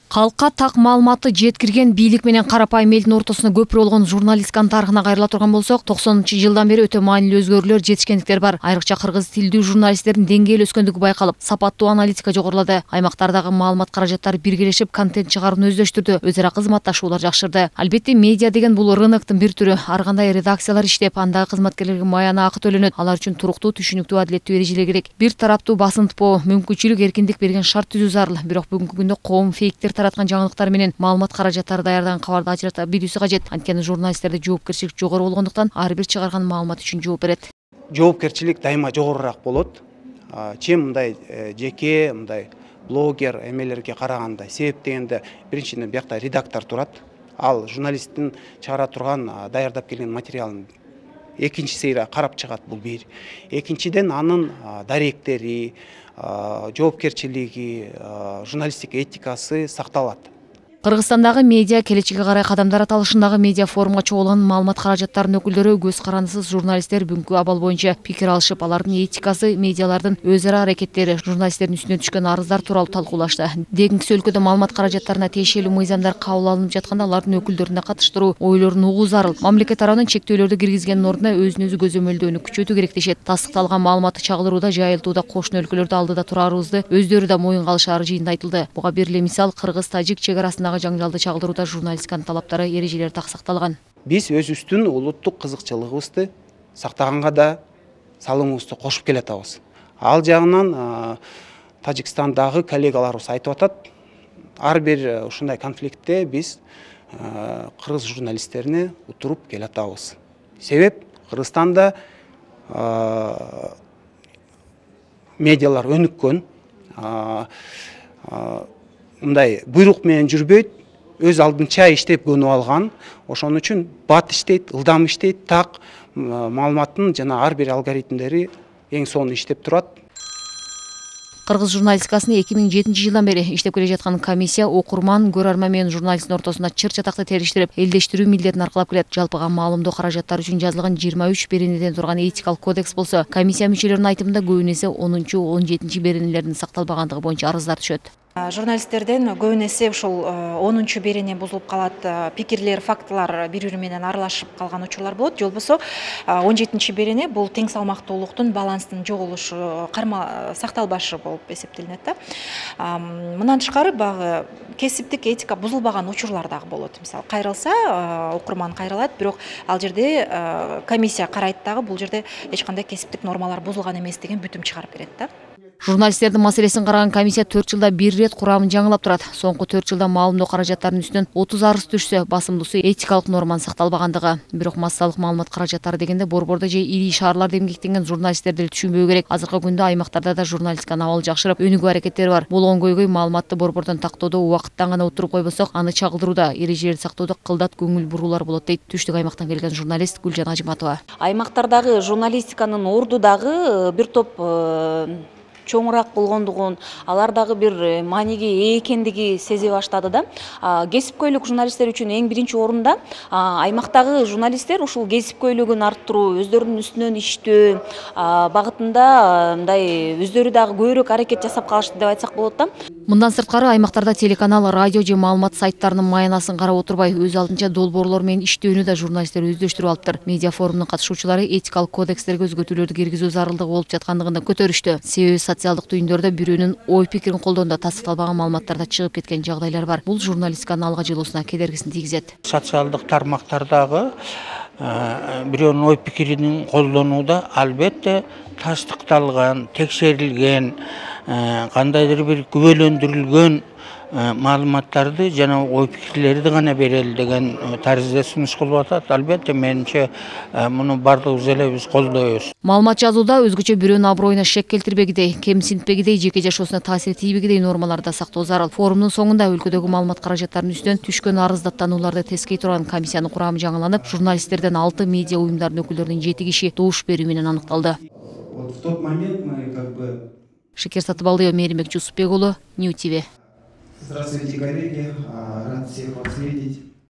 Халкка так маалыматты жеткирген бийлик менен карапайым элдин ортосуна көпүрө болгон журналистиканын тарыхына кайрыла турган болсок, 90-жылдан бери өтө маанилүү өзгөрүүлөр жетишкендиктер бар. Айрыкча кыргыз тилдүү журналисттердин деңгээли өскөндүгү байкалып, сапаттуу аналитика жогорулады. Аймактардагы маалымат каражаттары биргелешип, контент чыгарууну өздөштүрдү, өзара кызматташуулар жакшырды. Албетте, медиа деген бул рыноктун бир түрү. Ар кандай редакциялар иштеп, андагы кызматкерлерге маяна акы төлөнөт. Алар үчүн туруктуу, түшүнүктүү, адилеттүү эрежелер керек. Бир тараптуу басынтпоо, мүмкүнчүлүк, эркиндик берген шарт түзүү зарыл. Бирок бүгүнкү күндө коом фейктер тараткан жаңылыктар менен маалымат каражаттары даярдаган кабарды ажырата билүүсү кажет. Анткени журналисттерде жоопкерчилик жогору болгондуктан ар бир чыгарган маалымат үчүн жооп берет. Жоопкерчилик дайыма жогорураак болот. Чем мындай жеке мындай блогер эмелерге караганда. Себеп дегенде биринчиден биякта редактор турат. Ал журналисттин чыгара турган даярдап келген материалын экинчи сейре карап чыгат, бул бир. Экинчиден анын даректери, жоопкерчилиги, журналистика этикасы сакталат. Кыргызстандагы медиа келечекке карай кадамдар аталышындагы медиа форумга чогулган маалымат каражаттарынын өкүлдөрү көз карандысыз журналисттер бүгүнкү абал боюнча пикир алышып, алардын этикасы, медиалардын өз ара аракеттери, журналисттердин үстүнө түшкөн арыздар тууралуу талкуулашты. Дегиңкис өлкөдө маалымат каражаттарына тиешелүү мыйзамдар кабыл алынып жатканда, алардын өкүлдөрүнө катыштыруу, ойлорун угуу зарыл. Мамлекет тарабынан чектөөлөрдү киргизгендин ордуна өзүн өзү көзөмөлдөөнү күчөтүү керек дешет. Тастыкталган маалыматты чагылдырууда, жайылтууда кошуна өлкөлөрдү алдыда турарыбызды өздөрү да моюнга алышаары жыйында айтылды. Буга бир эле мисал, Кыргыз-Тажик чек арасындагы жаңжалды чагылдырууда журналистиканын талаптары, эрежелери так сакталган. Биз өзүбүздүн улуттук кызыкчылыгыбызды сактаганга да салымыбызды кошуп келатабыз. Ал жагынан Тажикстандагы коллегаларыбыз айтып атат, ар бир ушундай конфликтте биз кыргыз журналисттерине утуруп келатабыз. Себеп Кыргызстанда медиалар өнүккөн, мындай буйрук менен жүрбөйт, өз алдынча иштеп көнүп алган. Ошон үчүн бат иштейт, ылдам иштейт, так маалыматтын жана ар бир алгоритмдери эң сонун иштеп турат. Кыргыз журналистикасыны 2007 жылдан бери иштеп келе жаткан комиссия окурман, көрөрман менен журналисттин ортосунда чыр чатакты териштирип, элдештирүү милдетин аркалап келет. Жалпыга маалымдоо каражаттары үчүн жазылган 23 беренеден турган этикалык кодекс болсо, комиссия мүчөлөрүнүн айтымында көбүн эсе 10-17 беренелердин сакталбагандыгы боюнча арыздар түшөт. Журналисттерден көбүн эсе ушул 10-чу берене бузулуп калат, пикирлер, фактылар бири-бири менен аралашып калган учурлар болот. Же болбосо 17-чи берене бул тең салмактуулуктун, баланстын жоголушу, карма сакталбашы болуп эсептелинет да. Мындан тышкары багы кесиптик этика бузулбаган учурлар дагы болот. Мисалы, кайрылса, окурман кайрылат, бирок ал жерде комиссия карайт дагы, бул жерде эч кандай кесиптик нормалар бузулган эмес деген бүтүм чыгарып берет да. Журналисттердин маселесин караган комиссия 4 жылда бир рет курамын жаңылап турат. Соңку 4 жылда маалымдоо каражаттарынын үстүнөн 30 арыз түшсө, басымдуусу этикалык норманын сакталбагандыгы. Бирок массалык маалымат каражаттары дегенде борбордо же ири шаарларда эмгектенген журналисттерди түшүнбөө керек. Азыркы күндө аймактарда да журналистиканын абалы жакшырып, өнүгүү аракеттери бар. Болгон көйгөй маалыматты борбордон тактоодо убакыттан гана утуруп койбосок, аны чагылдырууда, эрежелерди сактоодо кылдат көңүл буруулар болот дейт Түштүк аймактан келген журналист Гүлжан Ажыматова. Аймактардагы журналистиканын орду дагы бир топ чоңураак болгондугун, алар дагы бир мааниге ээ экендиги сезе баштады да. Кесипкөйлүк журналисттер үчүн эң биринчи орунда аймактагы журналисттер ушул кесипкөйлүгүн арттыруу, өздөрүнүн үстүнөн иштөө багытында мындай өздөрү дагы көбүрөөк аракет жасап калышты деп айтсак болот да. Мындан сырткары аймактарда телеканал, радио же маалымат сайттарынын маянасын карап отурбай, өз алдынча долбоорлор менен иштөөнү да журналисттер өздөштүрүп алыптыр. Медиа форумдун катышуучулары этикалык кодекстерге өзгөртүүлөрдү киргизүү зарылдыгы болуп жаткандыгын көтөрүштү. Себеби социалдык түйүндөрдө бирөөнүн ой пикирин колдоонда тастыкталбаган маалыматтарда чыгып кеткен жагдайлар бар. Бул журналистиканын алга жылуусуна кедергисин тийгизет. Социалдык тармактардагы бирөөнүн ой пикирин колдонууда албетте тастыкталган, текшерилген, кандайдыр бир күбөлөндүрүлгөн маалыматтарды жана ой пикирлерди гана берели деген таризде сунуш кылып атат. Албетте менимче муну бардыгыбыз эле биз колдойбуз. Маалымат жазууда өзгөчө бирөөнүн аброюна шек келтирбегидей, кемсинтпегидей, жеке жашоосуна таасир тийбегидей нормаларды сактоо зарыл. Форумдун соңунда өлкөдөгү маалымат каражаттарынын үстүнөн түшкөн арыздаттанууларды тескей турган комиссиянын курамы жаңыланып, журналисттерден 6 медиа уюмдарынын өкүлдөрүнүн 7 киши добуш берүү менен аныкталды. В тот момент мы Шекер Сатыбалдиева, Мээримбек Жусупбек уулу, Нью ТВ. Здравствуйте, коллеги. Рад всех вас видеть.